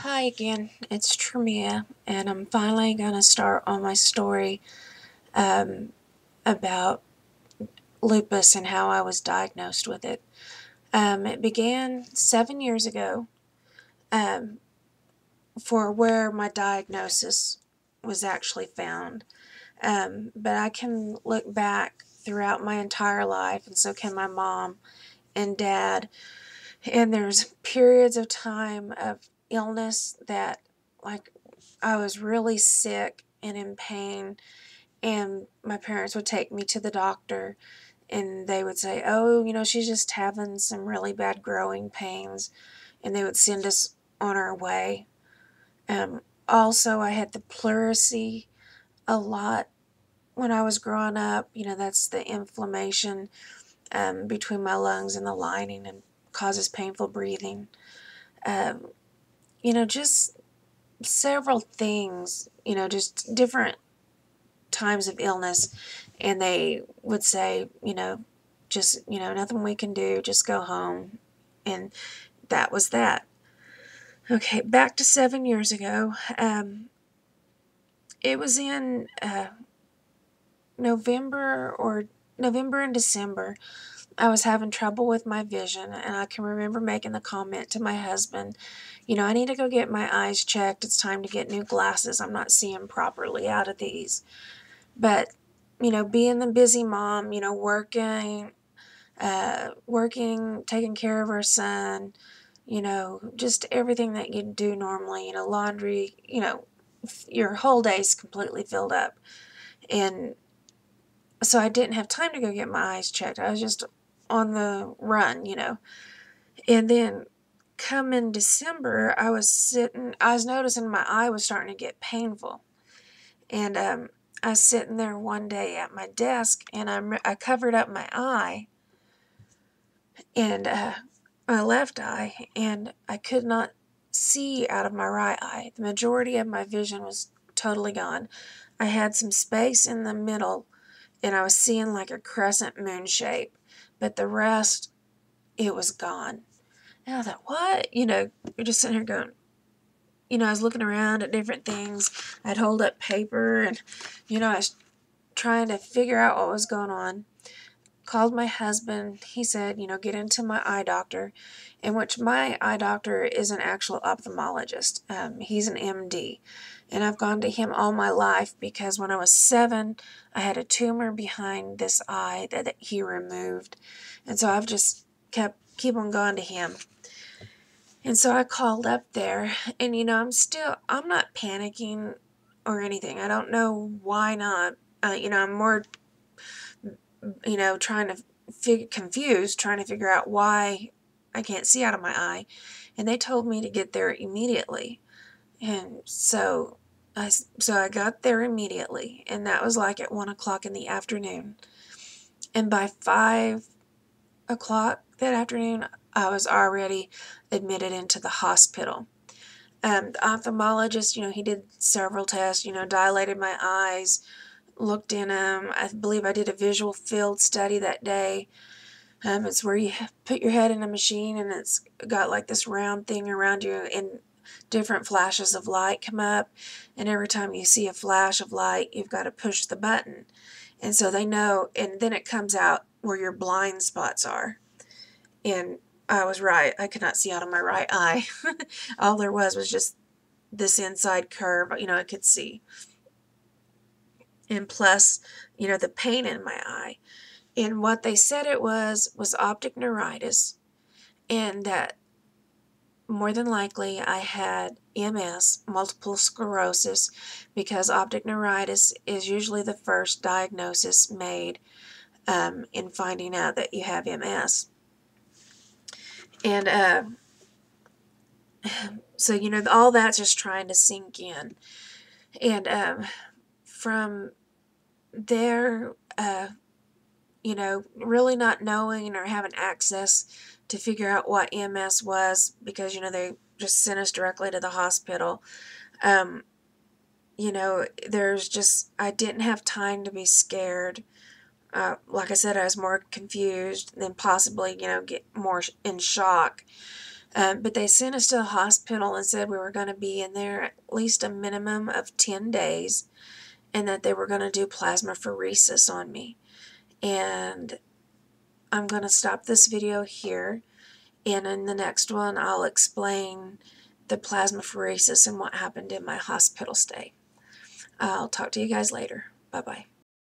Hi again, it's Tremia, and I'm finally going to start on my story about lupus and how I was diagnosed with it. It began 7 years ago um, for where my diagnosis was actually found. But I can look back throughout my entire life, and so can my mom and dad, and there's periods of time of illness that, like, I was really sick and in pain, and my parents would take me to the doctor, and they would say, oh, she's just having some really bad growing pains, and they would send us on our way. Also, I had the pleurisy a lot when I was growing up. That's the inflammation between my lungs and the lining, and causes painful breathing. Um, just several things, just different times of illness, and they would say, just, nothing we can do, just go home. And that was that. Okay, back to 7 years ago. It was in November and December. I was having trouble with my vision, and I can remember making the comment to my husband, I need to go get my eyes checked. It's time to get new glasses. I'm not seeing properly out of these. But, being the busy mom, working, taking care of our son, just everything that you do normally, laundry, your whole day's completely filled up. And so I didn't have time to go get my eyes checked. I was just on the run. And then come in December, I was noticing my eye was starting to get painful. And I was sitting there one day at my desk, and I covered up my eye, and my left eye, and I could not see out of my right eye. The majority of my vision was totally gone. I had some space in the middle, and I was seeing like a crescent moon shape, but the rest, it was gone. And I thought, what? You're just sitting here going, I was looking around at different things. I'd hold up paper, and, I was trying to figure out what was going on. Called my husband. He said, get into my eye doctor, in which my eye doctor is an actual ophthalmologist. He's an MD, and I've gone to him all my life because when I was 7, I had a tumor behind this eye that he removed, and so I've just keep on going to him. And so I called up there, and I'm not panicking or anything. I don't know why not. I'm more trying to confused, trying to figure out why I can't see out of my eye. And they told me to get there immediately. And so I got there immediately, and that was like at 1 o'clock in the afternoon. And by 5 o'clock that afternoon, I was already admitted into the hospital. The ophthalmologist, he did several tests, dilated my eyes, looked in them. I believe I did a visual field study that day. It's where you put your head in a machine, and it's got like this round thing around you, and different flashes of light come up, and every time you see a flash of light, you've got to push the button. And so they know, and then it comes out where your blind spots are. And I was right. I could not see out of my right eye. All there was just this inside curve, I could see. And plus, the pain in my eye. And what they said it was optic neuritis, and that more than likely I had MS, multiple sclerosis, because optic neuritis is usually the first diagnosis made in finding out that you have MS. And so, all that's just trying to sink in. And from there, really not knowing or having access to figure out what MS was, because, they just sent us directly to the hospital. There's just, I didn't have time to be scared. Like I said, I was more confused than possibly, get more in shock. But they sent us to the hospital and said we were going to be in there at least a minimum of 10 days and that they were going to do plasmapheresis on me. And I'm going to stop this video here, and in the next one I'll explain the plasmapheresis and what happened in my hospital stay. I'll talk to you guys later. Bye-bye.